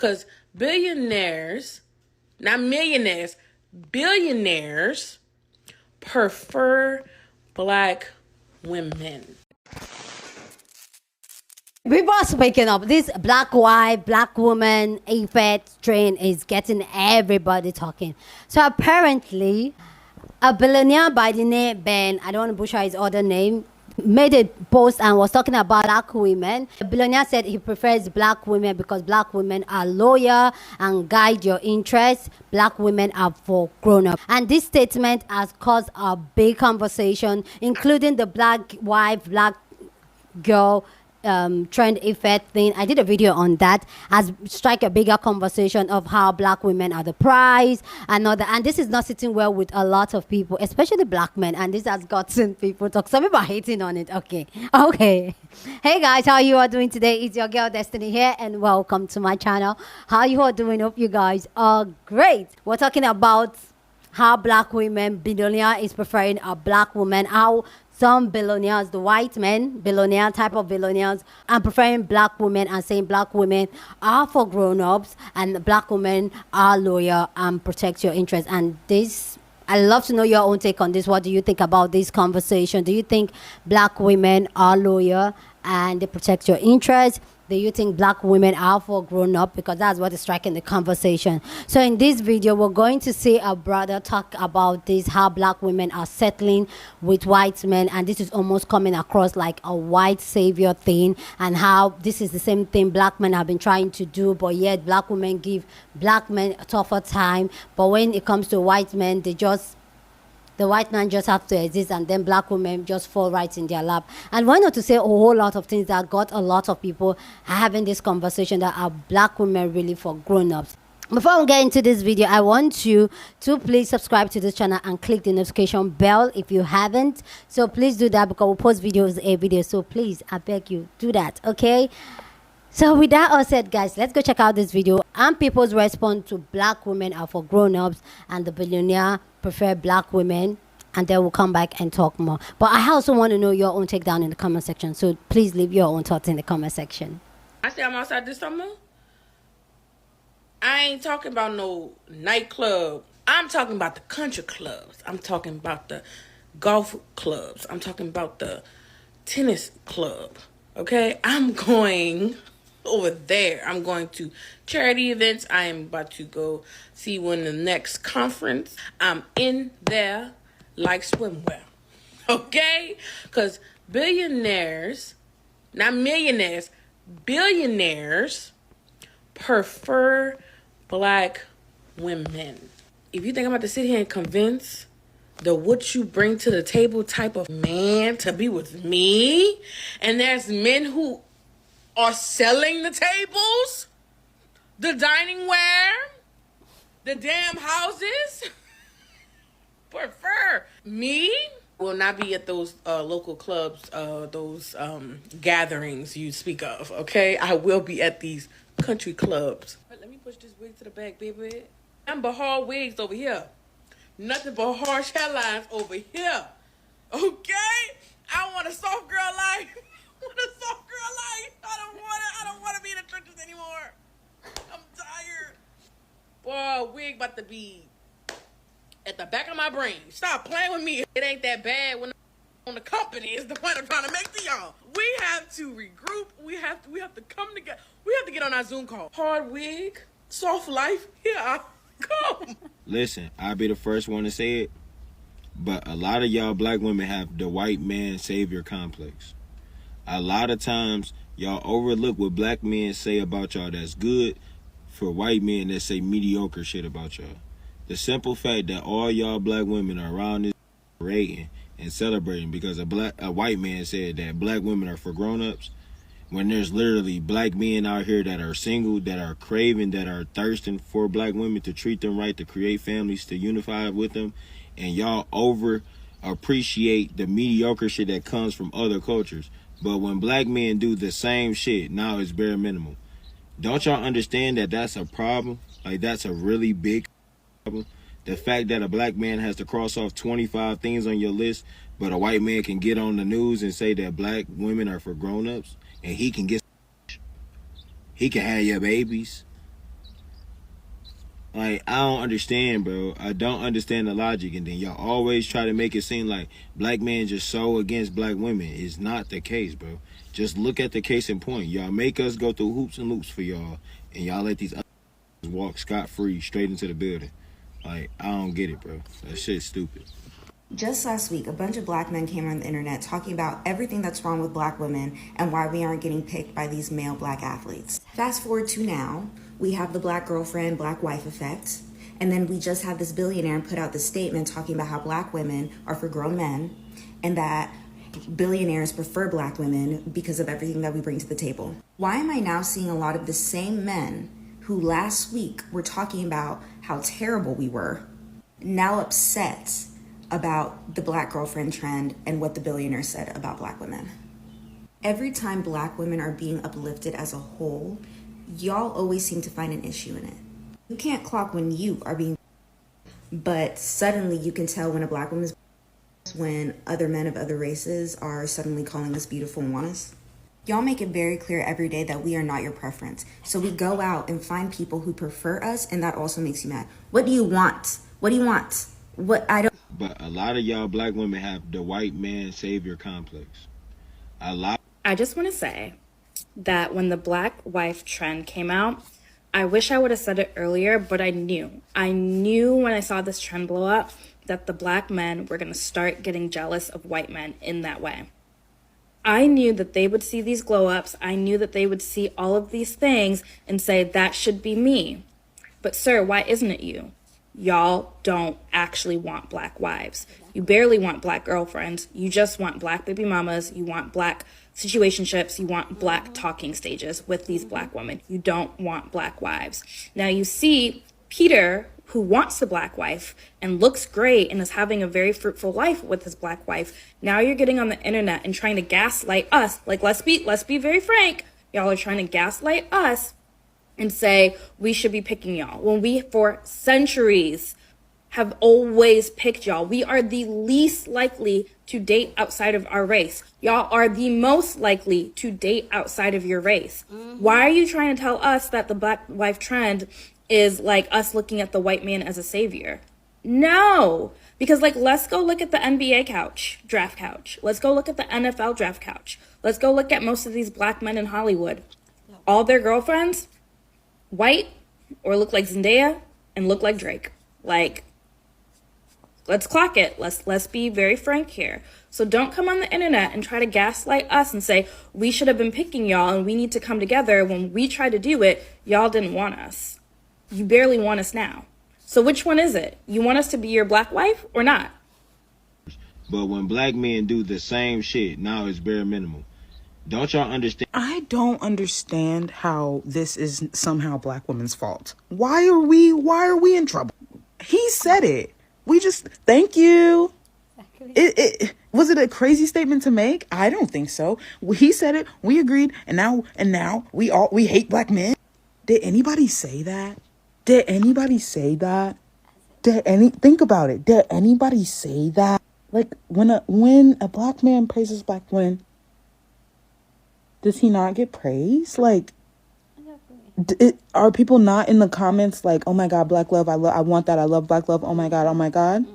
Because billionaires, not millionaires, billionaires prefer black women. People are waking up. This black wife, black woman, effect train is getting everybody talking. So apparently, a billionaire by the name Ben, I don't want to butcher his other name, made a post and was talking about black women. The billionaire said he prefers black women because black women are loyal and guide your interests. Black women are for grown-ups. And this statement has caused a big conversation, including the black wife, black girl trend effect thing. I did a video on that, has strike a bigger conversation of how black women are the prize and all that. And this is not sitting well with a lot of people, especially black men, and this has gotten people talk. Some people are hating on it. Okay. Hey guys, how you are doing today? It's your girl Destiny here, and welcome to my channel. How you all doing? Hope you guys are great. We're talking about how black women, billionaire is preferring a black woman, how some billionaires, the white men, billionaire type of billionaires, are preferring black women and saying black women are for grown-ups and black women are loyal and protect your interests. And this, I'd love to know your own take on this. What do you think about this conversation? Do you think black women are loyal and they protect your interests? Do you think black women are for grown up? Because that's what is striking the conversation. So in this video, we're going to see a brother talk about this, how black women are settling with white men. And this is almost coming across like a white savior thing, and how this is the same thing black men have been trying to do, but yet black women give black men a tougher time. But when it comes to white men, the white man just have to exist, and then black women just fall right in their lap. And why not to say a whole lot of things that got a lot of people having this conversation, that are black women really for grown-ups. Before we get into this video, I want you to please subscribe to this channel and click the notification bell if you haven't. So please do that, because we'll post videos every day. So please, I beg you, do that, okay? So with that all said, guys, let's go check out this video and people's response to black women are for grown-ups and the billionaire prefer black women, and then we'll come back and talk more. But I also want to know your own take down in the comment section, so please leave your own thoughts in the comment section. I say I'm outside this summer. I ain't talking about no nightclub. I'm talking about the country clubs. I'm talking about the golf clubs. I'm talking about the tennis club. Okay? I'm going over there. I'm going to charity events. I am about to go see when the next conference. I'm in there like swimwear. Okay? Because billionaires, not millionaires, billionaires prefer black women. If you think I'm about to sit here and convince the what you bring to the table type of man to be with me, and there's men who are selling the tables, the dining ware, the damn houses, prefer me, will not be at those local clubs, those gatherings you speak of, okay? I will be at these country clubs. Let me push this wig to the back, baby. Nothing but hard wigs over here. Nothing but harsh hairlines over here. Okay? I want a soft girl life. I want a soft girl life. I don't want to be in the trenches anymore. I'm tired. Boy, wig about to be at the back of my brain. Stop playing with me. It ain't that bad when the company is the point I'm trying to make to y'all. We have to regroup. We have to come together. We have to get on our Zoom call. Hard wig, soft life. Here I come. Listen, I'll be the first one to say it, but a lot of y'all black women have the white man savior complex. A lot of times, y'all overlook what black men say about y'all that's good for white men that say mediocre shit about y'all. The simple fact that all y'all black women are around this rating and celebrating because a white man said that black women are for grown-ups, when there's literally black men out here that are single, that are craving, that are thirsting for black women to treat them right, to create families, to unify with them, and y'all over appreciate the mediocre shit that comes from other cultures. But when black men do the same shit, now it's bare minimum. Don't y'all understand that that's a problem? Like, that's a really big problem. The fact that a black man has to cross off 25 things on your list, but a white man can get on the news and say that black women are for grown-ups, and he can have your babies. Like, I don't understand, bro. I don't understand the logic. And then y'all always try to make it seem like black men just so against black women. It's not the case, bro. Just look at the case in point. Y'all make us go through hoops and loops for y'all, and y'all let these others walk scot-free straight into the building. Like, I don't get it, bro. That shit's stupid. Just last week, a bunch of black men came on the internet talking about everything that's wrong with black women and why we aren't getting picked by these male black athletes. Fast forward to now, we have the black girlfriend, black wife effect. And then we just had this billionaire put out this statement talking about how black women are for grown men and that billionaires prefer black women because of everything that we bring to the table. Why am I now seeing a lot of the same men who last week were talking about how terrible we were, now upset about the black girlfriend trend and what the billionaire said about black women? Every time black women are being uplifted as a whole, y'all always seem to find an issue in it. You can't clock when you are being, but suddenly you can tell when a black woman is, when other men of other races are suddenly calling us beautiful and want us. Y'all make it very clear every day that we are not your preference. So we go out and find people who prefer us, and that also makes you mad. What do you want? What do you want? What I don't. But a lot of y'all black women have the white man savior complex. I just want to say that when the black wife trend came out, I wish I would have said it earlier, but I knew when I saw this trend blow up that the black men were going to start getting jealous of white men in that way. I knew that they would see these glow ups. I knew that they would see all of these things and say, that should be me. But sir, why isn't it you? Y'all don't actually want black wives. You barely want black girlfriends. You just want black baby mamas. You want black situationships. You want black talking stages with these black women. You don't want black wives. Now you see Peter, who wants the black wife and looks great and is having a very fruitful life with his black wife. Now you're getting on the internet and trying to gaslight us. Like, let's be very frank. Y'all are trying to gaslight us and say we should be picking y'all when we for centuries have always picked y'all. We are the least likely to date outside of our race. Y'all are the most likely to date outside of your race. Why are you trying to tell us that the black wife trend is like us looking at the white man as a savior? No, because like, let's go look at the NBA draft couch. Let's go look at the NFL draft couch. Let's go look at most of these black men in Hollywood. All their girlfriends, white or look like Zendaya and look like Drake. Like, let's clock it. Let's be very frank here. So don't come on the internet and try to gaslight us and say we should have been picking y'all and we need to come together. When we tried to do it, y'all didn't want us. You barely want us now. So which one is it? You want us to be your black wife or not? But when black men do the same shit, now it's bare minimum. Don't y'all understand? I don't understand how this is somehow black women's fault. Why are we in trouble? He said it. We just, thank you. Exactly. Was it a crazy statement to make? I don't think so. He said it, we agreed, and now we hate black men. Did anybody say that? Think about it. Did anybody say that? Like, when a black man praises black women, does he not get praise? Like, are people not in the comments like, oh my God, black love, I want that, I love black love, oh my God.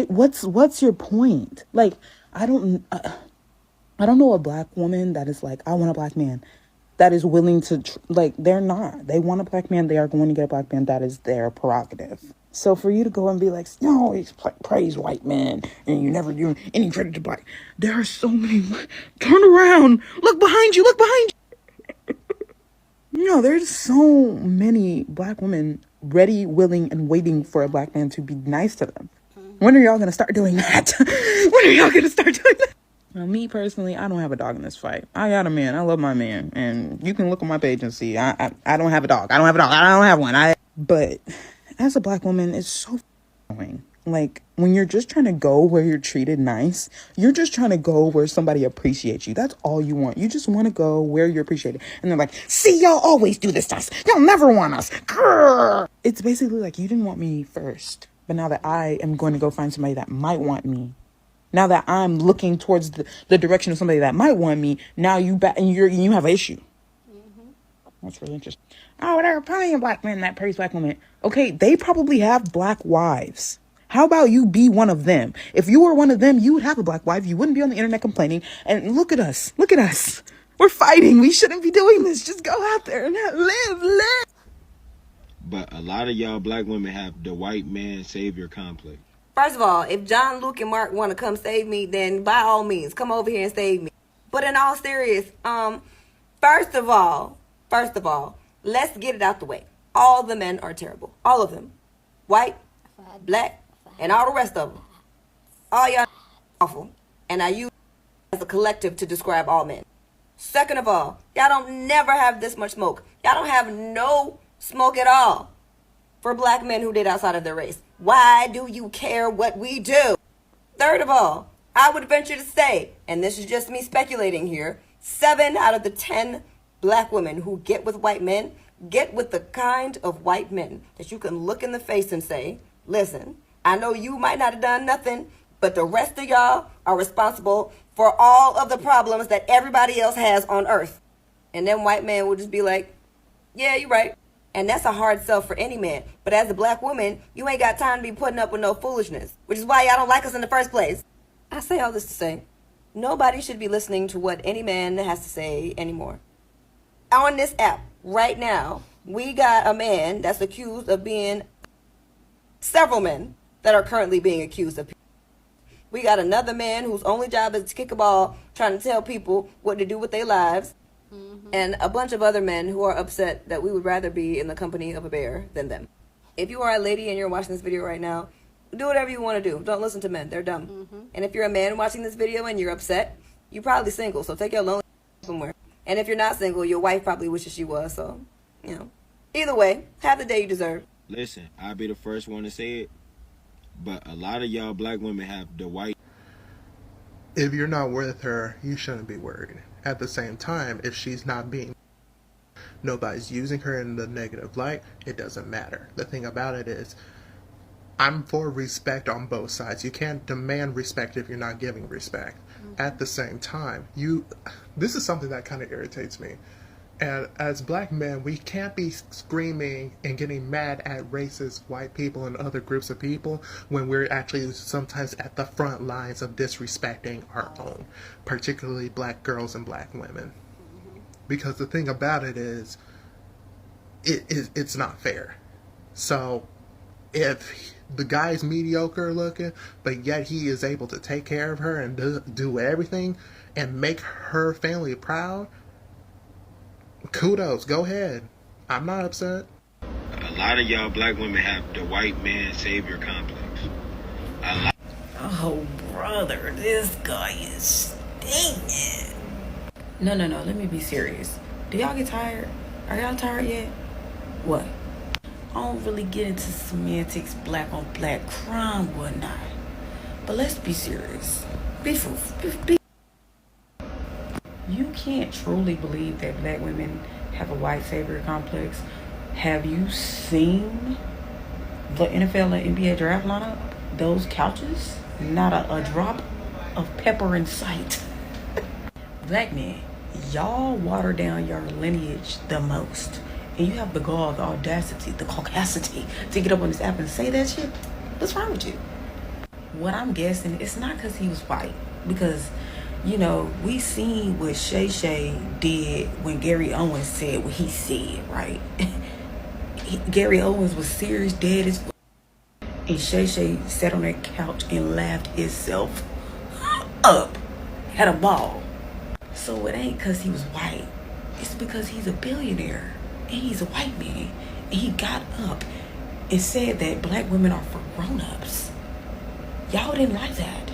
What's your point? Like, I don't know a black woman that is like, I want a black man that is willing to, they're not. They want a black man, they are going to get a black man, that is their prerogative. So for you to go and be like, no, it's praise white men, and you never do any credit to black. There are so many, turn around, look behind you. There's so many black women ready, willing, and waiting for a black man to be nice to them. When are y'all going to start doing that? Well, me personally, I don't have a dog in this fight. I got a man. I love my man. And you can look on my page and see, I don't have a dog. I don't have one. But as a black woman, it's so annoying. Like, when you're just trying to go where you're treated nice, you're just trying to go where somebody appreciates you. That's all you want. You just want to go where you're appreciated. And they're like, see, y'all always do this to us. Y'all never want us. Grr. It's basically like, you didn't want me first. But now that I am going to go find somebody that might want me, now that I'm looking towards the direction of somebody that might want me, now you have an issue. That's really interesting. Oh, there are plenty of black men that praise black women. Okay, they probably have black wives. How about you be one of them? If you were one of them, you would have a black wife. You wouldn't be on the internet complaining. And look at us. Look at us. We're fighting. We shouldn't be doing this. Just go out there and live. But a lot of y'all black women have the white man savior complex. First of all, if John, Luke, and Mark want to come save me, then by all means, come over here and save me. But in all seriousness, first of all, let's get it out the way. All the men are terrible. All of them. White, black, and all the rest of them. All y'all awful. And I use as a collective to describe all men. Second of all, y'all don't never have this much smoke. Y'all don't have no smoke at all for black men who did outside of their race. Why do you care what we do? Third of all, I would venture to say, and this is just me speculating here, 7 out of the 10 black women who get with white men get with the kind of white men that you can look in the face and say, listen, I know you might not have done nothing, but the rest of y'all are responsible for all of the problems that everybody else has on earth. And then white men will just be like, yeah, you're right. And that's a hard sell for any man. But as a black woman, you ain't got time to be putting up with no foolishness, which is why y'all don't like us in the first place. I say all this to say, nobody should be listening to what any man has to say anymore. On this app right now, we got a man that's accused of being several men that are currently being accused of. We got another man whose only job is to kick a ball, trying to tell people what to do with their lives. And a bunch of other men who are upset that we would rather be in the company of a bear than them. If you are a lady and you're watching this video right now, do whatever you want to do. Don't listen to men. They're dumb. And if you're a man watching this video and you're upset, you're probably single. So take your lonely somewhere. And if you're not single, your wife probably wishes she was. So, you know. Either way, have the day you deserve. Listen, I'll be the first one to say it, but a lot of y'all black women have the white. If you're not with her, you shouldn't be worried. At the same time, if she's not being, nobody's using her in the negative light, it doesn't matter. The thing about it is, I'm for respect on both sides. You can't demand respect if you're not giving respect. At the same time, this is something that kind of irritates me. And as black men, we can't be screaming and getting mad at racist white people and other groups of people when we're actually sometimes at the front lines of disrespecting our own, particularly black girls and black women. Because the thing about it is, it's not fair. So if the guy's mediocre looking, but yet he is able to take care of her and do everything and make her family proud, kudos, go ahead. I'm not upset. A lot of y'all black women have the white man savior complex. Oh, brother, this guy is stinking. No, let me be serious. Do y'all get tired? Are y'all tired yet? What? I don't really get into semantics, black on black crime, whatnot. But let's be serious. Be You can't truly believe that black women have a white savior complex. Have you seen the NFL and NBA draft lineup? Those couches? Not a drop of pepper in sight. Black men, y'all water down your lineage the most. And you have the gall, the audacity, the caucasity to get up on this app and say that shit? What's wrong with you? What I'm guessing, it's not because he was white. Because, you know, we seen what Shay Shay did when Gary Owens said what he said, right? Gary Owens was serious, dead as fuck. And Shay Shay sat on that couch and laughed himself up. Had a ball. So it ain't because he was white. It's because he's a billionaire. And he's a white man. And he got up and said that black women are for grown-ups. Y'all didn't like that.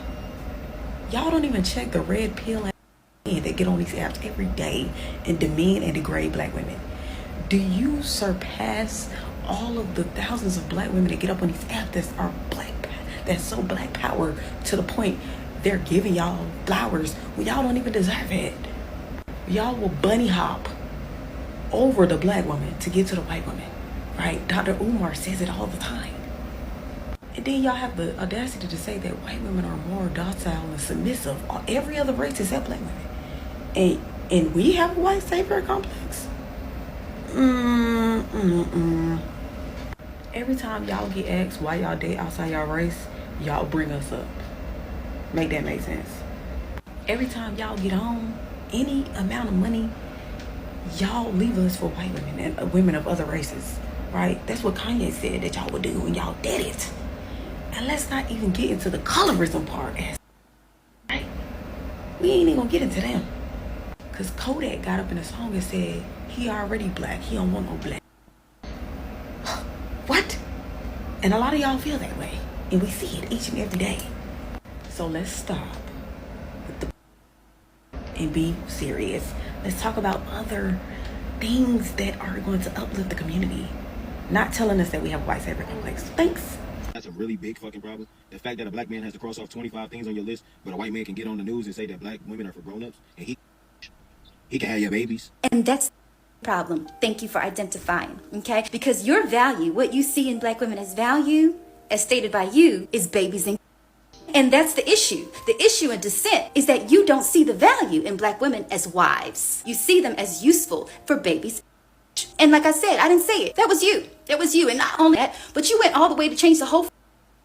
Y'all don't even check the red pill men that get on these apps every day and demean and degrade black women. Do you surpass all of the thousands of black women that get up on these apps that's so black power to the point they're giving y'all flowers when y'all don't even deserve it? Y'all will bunny hop over the black woman to get to the white woman, right? Dr. Umar says it all the time. And then y'all have the audacity to say that white women are more docile and submissive on every other race except black women. And we have a white savior complex? Every time y'all get asked why y'all date outside y'all race, y'all bring us up. Make that make sense? Every time y'all get on any amount of money, y'all leave us for white women and women of other races, right? That's what Kanye said that y'all would do, and y'all did it. And let's not even get into the colorism part, right? We ain't even gonna get into them. Cause Kodak got up in a song and said, he already black, he don't want no black. What? And a lot of y'all feel that way. And we see it each and every day. So let's stop with the and be serious. Let's talk about other things that are going to uplift the community. Not telling us that we have a white savior complex. Thanks. That's a really big fucking problem. The fact that a black man has to cross off 25 things on your list, but a white man can get on the news and say that black women are for grown-ups, and he can have your babies. And that's the problem. Thank you for identifying, okay? Because your value, what you see in black women as value, as stated by you, is babies and that's the issue. The issue in dissent is that you don't see the value in black women as wives. You see them as useful for babies. And like I said, I didn't say it. That was you. That was you. And not only that, but you went all the way to change the whole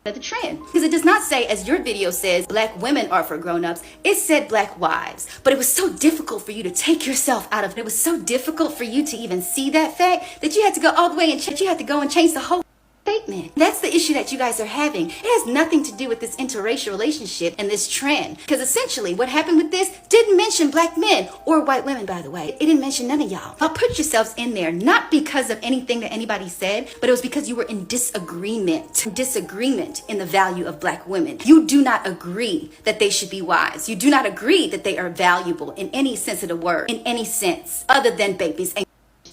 of the trend. Because it does not say, as your video says, black women are for grown-ups. It said black wives. But it was so difficult for you to take yourself out of it. It was so difficult for you to even see that fact that you had to go all the way and you had to go and change the whole statement. That's the issue that you guys are having. It has nothing to do with this interracial relationship and this trend. Because essentially what happened with this didn't mention black men or white women, by the way. It didn't mention none of y'all. Y'all put yourselves in there, not because of anything that anybody said, but it was because you were in disagreement. Disagreement in the value of black women. You do not agree that they should be wives. You do not agree that they are valuable in any sense of the word, in any sense, other than babies and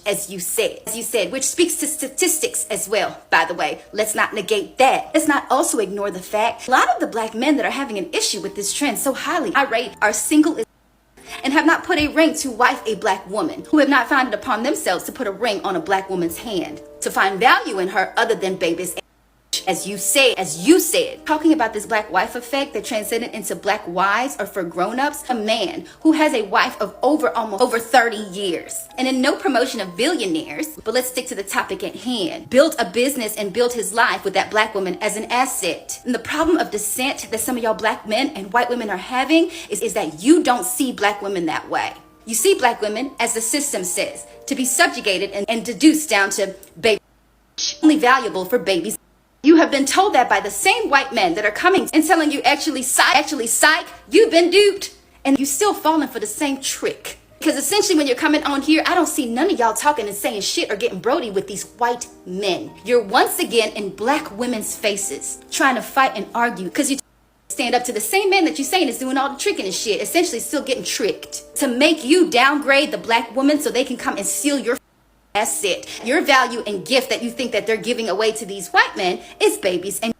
as you said, which speaks to statistics as well, by the way. Let's not negate that. Let's not also ignore the fact a lot of the black men that are having an issue with this trend so highly irate are single and have not put a ring to wife a black woman, who have not found it upon themselves to put a ring on a black woman's hand, to find value in her other than babies. As you said, talking about this black wife effect that transcended into black wives or for grown-ups, a man who has a wife of over 30 years. And in no promotion of billionaires, but let's stick to the topic at hand, built a business and built his life with that black woman as an asset. And the problem of dissent that some of y'all black men and white women are having is that you don't see black women that way. You see black women, as the system says, to be subjugated and deduced down to baby, only valuable for babies. You have been told that by the same white men that are coming and telling you actually psych, you've been duped. And you still falling for the same trick. Because essentially when you're coming on here, I don't see none of y'all talking and saying shit or getting brody with these white men. You're once again in black women's faces, trying to fight and argue because you stand up to the same man that you're saying is doing all the tricking and shit, essentially still getting tricked to make you downgrade the black woman so they can come and steal your asset. Your value and gift that you think that they're giving away to these white men is babies and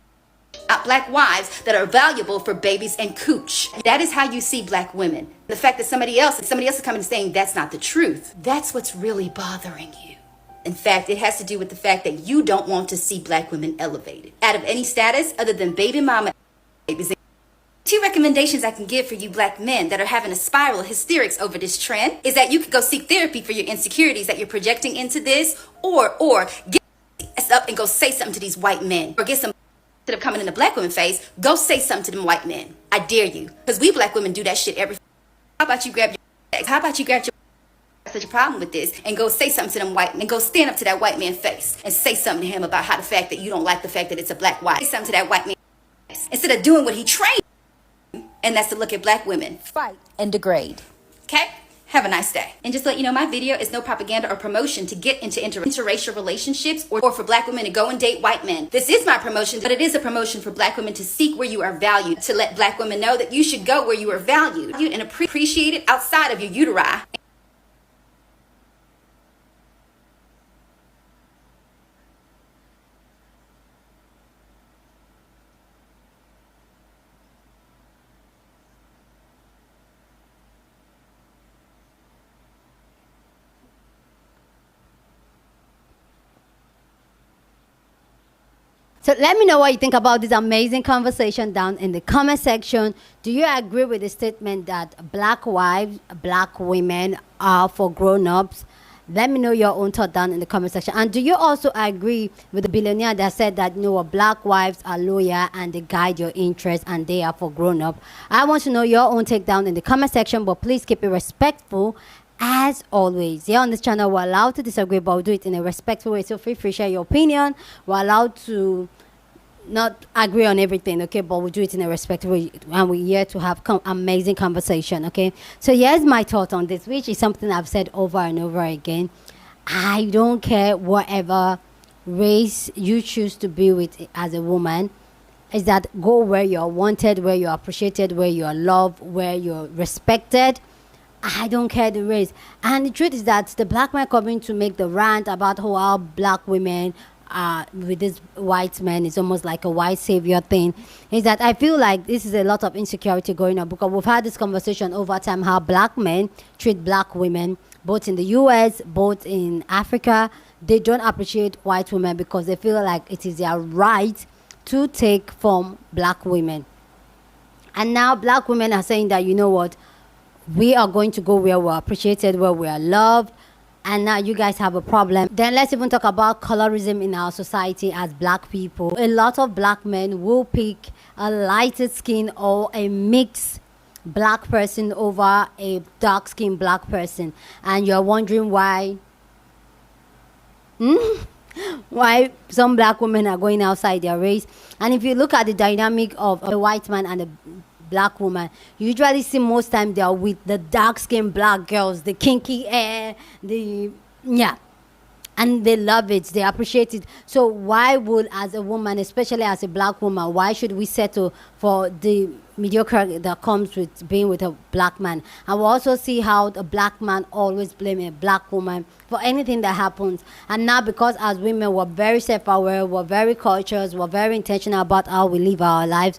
black wives that are valuable for babies and cooch. That is how you see black women. The fact that somebody else is coming and saying that's not the truth, that's what's really bothering you. In fact, it has to do with the fact that you don't want to see black women elevated out of any status other than baby mama, babies. Two recommendations I can give for you black men that are having a spiral of hysterics over this trend is that you could go seek therapy for your insecurities that you're projecting into this, or get up and go say something to these white men, or get some instead of coming in the black woman face, go say something to them white men. I dare you, because we black women do that shit every. How about you grab your such a problem with this and go say something to them white men, and go stand up to that white man's face and say something to him about how the fact that you don't like the fact that it's a black wife. Say something to that white man instead of doing what he trained. And that's to look at black women, fight, and degrade. Okay? Have a nice day. And just to let you know, my video is no propaganda or promotion to get into interracial relationships or for black women to go and date white men. This is my promotion, but it is a promotion for black women to seek where you are valued, to let black women know that you should go where you are valued and appreciated outside of your uteri. So let me know what you think about this amazing conversation down in the comment section. Do you agree with the statement that black wives, black women are for grown-ups? Let me know your own thought down in the comment section. And do you also agree with the billionaire that said that, you know, black wives are loyal and they guide your interests and they are for grown up? I want to know your own take down in the comment section, but please keep it respectful as always. Here on this channel, we're allowed to disagree, but we'll do it in a respectful way. So feel free to share your opinion. We're allowed to not agree on everything, okay, but we do it in a respectful way, and we're here to have amazing conversation, okay? So here's my thought on this, which is something I've said over and over again. I don't care whatever race you choose to be with as a woman, is that go where you're wanted, where you're appreciated, where you're loved, where you're respected. I don't care the race. And the truth is that the black man coming to make the rant about how our black women with this white man is almost like a white savior thing, is that I feel like this is a lot of insecurity going on, because we've had this conversation over time how black men treat black women, both in the US, both in Africa. They don't appreciate white women because they feel like it is their right to take from black women. And now black women are saying that, you know what, we are going to go where we're appreciated, where we are loved. And now you guys have a problem. Then let's even talk about colorism in our society as black people. A lot of black men will pick a lighter skin or a mixed black person over a dark skinned black person. And you're wondering why why some black women are going outside their race. And if you look at the dynamic of a white man and a black woman, you usually see most time they are with the dark skinned black girls, the kinky hair, and they love it, they appreciate it. So why would, as a woman, especially as a black woman, why should we settle for the mediocre that comes with being with a black man? And we also see how the black man always blame a black woman for anything that happens. And now, because as women we're very self-aware, we're very cautious, we're very intentional about how we live our lives,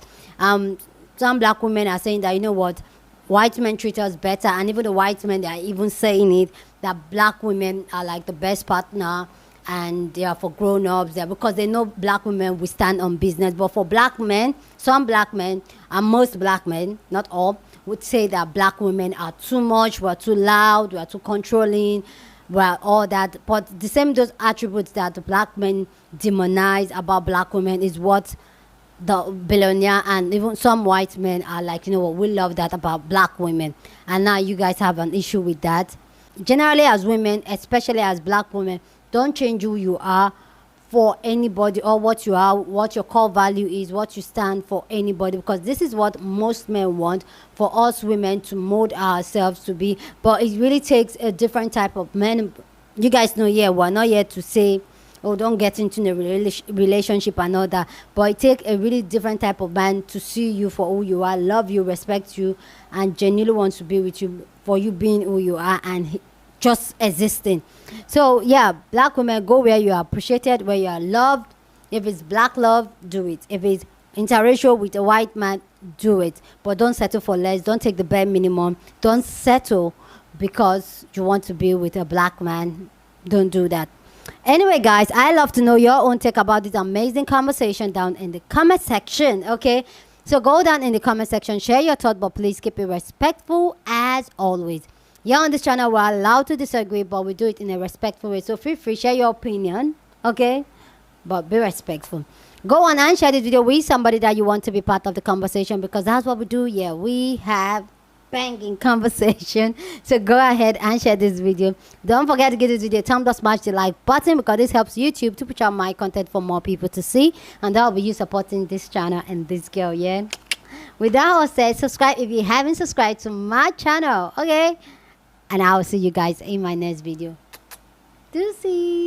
some black women are saying that, you know what, white men treat us better. And even the white men, they are even saying it, that black women are like the best partner and they are for grown-ups, because they know black women will stand on business. But for black men, some black men, and most black men, not all, would say that black women are too much, we're too loud, we're too controlling, well, all that. But the same those attributes that the black men demonize about black women is what the billionaire and even some white men are like, you know what, we love that about black women. And now you guys have an issue with that. Generally, as women, especially as black women, don't change who you are for anybody, or what you are, what your core value is, what you stand for anybody, because this is what most men want, for us women to mold ourselves to be. But it really takes a different type of men. You guys know, yeah, we're not here to say, oh, don't get into a relationship and all that. But it takes a really different type of man to see you for who you are, love you, respect you, and genuinely wants to be with you for you being who you are and just existing. So, yeah, black women, go where you are appreciated, where you are loved. If it's black love, do it. If it's interracial with a white man, do it. But don't settle for less. Don't take the bare minimum. Don't settle because you want to be with a black man. Don't do that. Anyway, guys, I love to know your own take about this amazing conversation down in the comment section, okay? So go down in the comment section, share your thought, but please keep it respectful as always. Here on this channel, we're allowed to disagree, but we do it in a respectful way. So feel free, share your opinion, okay? But be respectful. Go on and share this video with somebody that you want to be part of the conversation, because that's what we do. Yeah, we have banging conversation. So go ahead and share this video. Don't forget to give this video a thumbs up, smash the like button, because this helps YouTube to push out my content for more people to see, and that will be you supporting this channel and this girl. Yeah, with that all said, subscribe if you haven't subscribed to my channel, okay? And I will see you guys in my next video. Deuces.